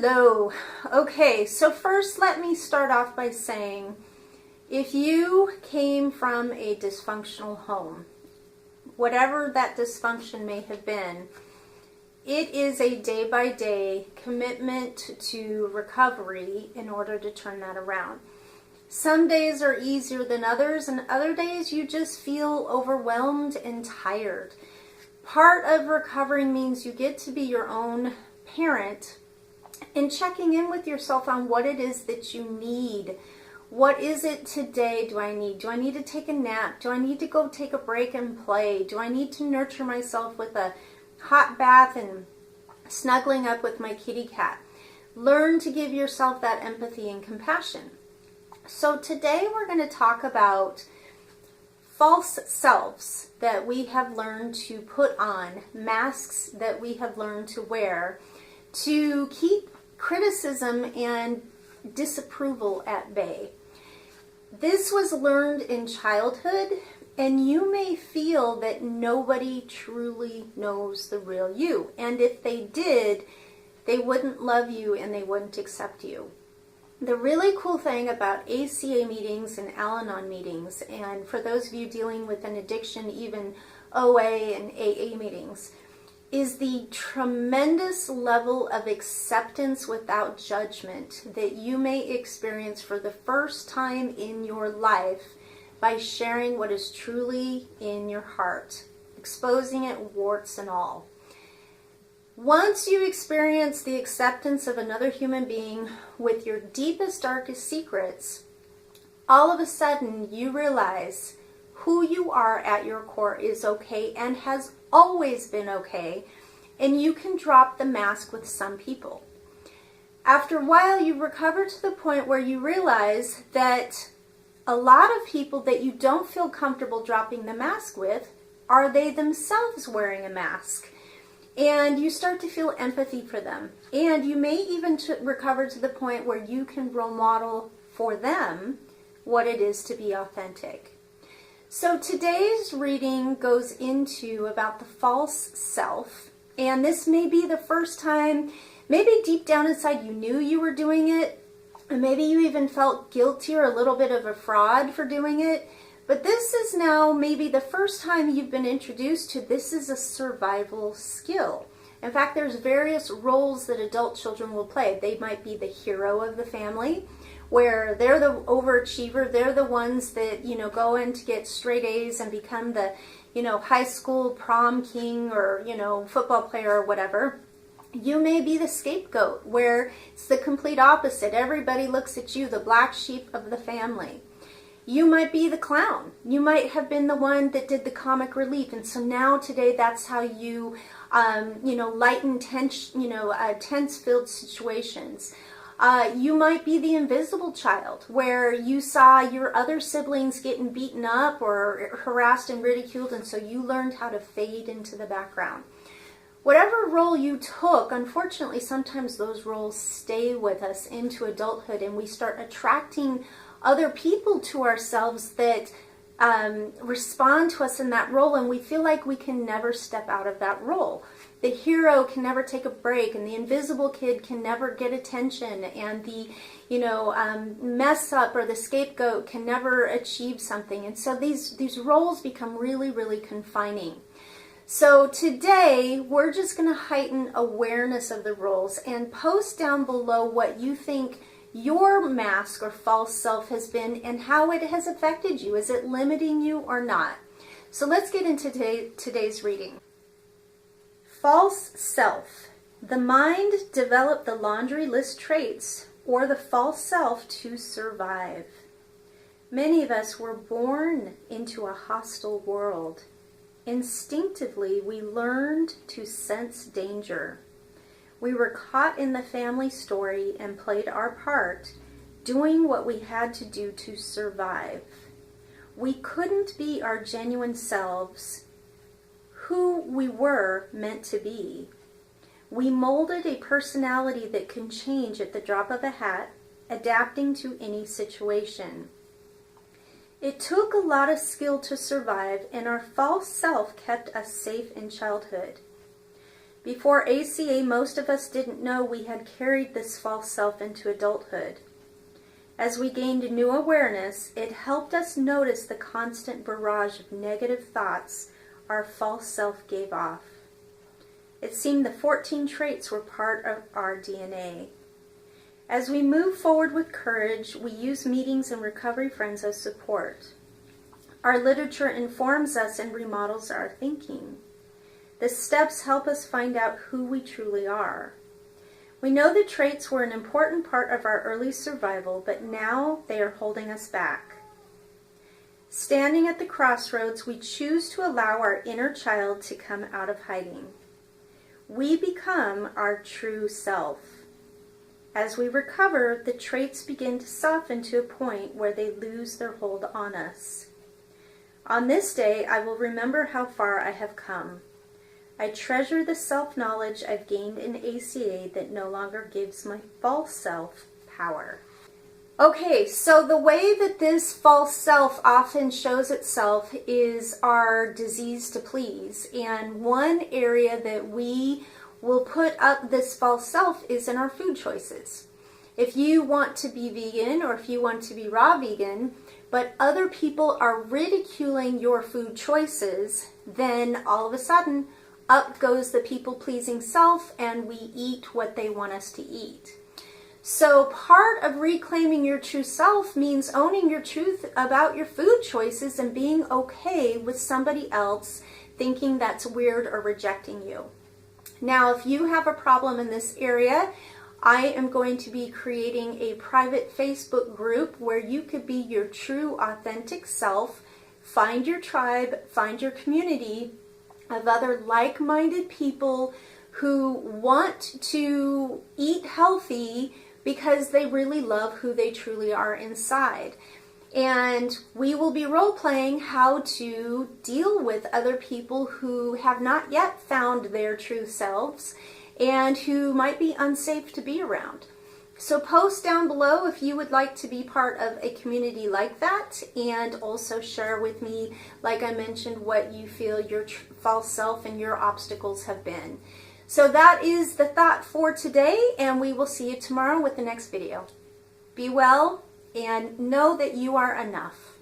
Hello. Okay, so first let me start off by saying, if you came from a dysfunctional home, whatever that dysfunction may have been, it is a day-by-day commitment to recovery in order to turn that around. Some days are easier than others, and other days you just feel overwhelmed and tired. Part of recovering means you get to be your own parent and checking in with yourself on what it is that you need. What is it today do I need? Do I need to take a nap? Do I need to go take a break and play? Do I need to nurture myself with a hot bath and snuggling up with my kitty cat? Learn to give yourself that empathy and compassion. So today we're going to talk about false selves that we have learned to put on, masks that we have learned to wear to keep criticism and disapproval at bay. This was learned in childhood, and you may feel that nobody truly knows the real you. And if they did, they wouldn't love you and they wouldn't accept you. The really cool thing about ACA meetings and Al-Anon meetings, and for those of you dealing with an addiction, even OA and AA meetings, is the tremendous level of acceptance without judgment that you may experience for the first time in your life by sharing what is truly in your heart, exposing it, warts and all. Once you experience the acceptance of another human being with your deepest, darkest secrets, all of a sudden you realize who you are at your core is okay and has always been okay, and you can drop the mask with some people. After a while, you recover to the point where you realize that a lot of people that you don't feel comfortable dropping the mask with are they themselves wearing a mask. And you start to feel empathy for them. And you may even recover to the point where you can role model for them what it is to be authentic. So today's reading goes into about the false self. And this may be the first time, maybe deep down inside you knew you were doing it. And maybe you even felt guilty or a little bit of a fraud for doing it. But this is now maybe the first time you've been introduced to this is a survival skill. In fact, there's various roles that adult children will play. They might be the hero of the family, where they're the overachiever. They're the ones that, go in to get straight A's and become the, high school prom king or, football player or whatever. You may be the scapegoat, where it's the complete opposite. Everybody looks at you, the black sheep of the family. You might be the clown. You might have been the one that did the comic relief. And so now today that's how you, lighten tense-filled situations. You might be the invisible child, where you saw your other siblings getting beaten up or harassed and ridiculed, and so you learned how to fade into the background. Whatever role you took, unfortunately, sometimes those roles stay with us into adulthood, and we start attracting other people to ourselves that respond to us in that role, and we feel like we can never step out of that role. The hero can never take a break, and the invisible kid can never get attention, and the mess up or the scapegoat can never achieve something. And so these roles become really, really confining. So today we're just going to heighten awareness of the roles and post down below what you think your mask or false self has been and how it has affected you. Is it limiting you or not? So let's get into today's reading. False self. The mind developed the laundry list traits or the false self to survive. Many of us were born into a hostile world. Instinctively, we learned to sense danger. We were caught in the family story and played our part, doing what we had to do to survive. We couldn't be our genuine selves, who we were meant to be. We molded a personality that can change at the drop of a hat, adapting to any situation. It took a lot of skill to survive, and our false self kept us safe in childhood. Before ACA, most of us didn't know we had carried this false self into adulthood. As we gained new awareness, it helped us notice the constant barrage of negative thoughts our false self gave off. It seemed the 14 traits were part of our DNA. As we move forward with courage, we use meetings and recovery friends as support. Our literature informs us and remodels our thinking. The steps help us find out who we truly are. We know the traits were an important part of our early survival, but now they are holding us back. Standing at the crossroads, we choose to allow our inner child to come out of hiding. We become our true self. As we recover, the traits begin to soften to a point where they lose their hold on us. On this day, I will remember how far I have come. I treasure the self-knowledge I've gained in ACA that no longer gives my false self power. Okay, so the way that this false self often shows itself is our disease to please. And one area that we will put up this false self is in our food choices. If you want to be vegan or if you want to be raw vegan, but other people are ridiculing your food choices, then all of a sudden up goes the people-pleasing self and we eat what they want us to eat. So part of reclaiming your true self means owning your truth about your food choices and being okay with somebody else thinking that's weird or rejecting you. Now, if you have a problem in this area, I am going to be creating a private Facebook group where you could be your true, authentic self, find your tribe, find your community of other like-minded people who want to eat healthy because they really love who they truly are inside. And we will be role-playing how to deal with other people who have not yet found their true selves and who might be unsafe to be around. So post down below if you would like to be part of a community like that, and also share with me, like I mentioned, what you feel your false self and your obstacles have been. So that is the thought for today, and we will see you tomorrow with the next video. Be well and know that you are enough.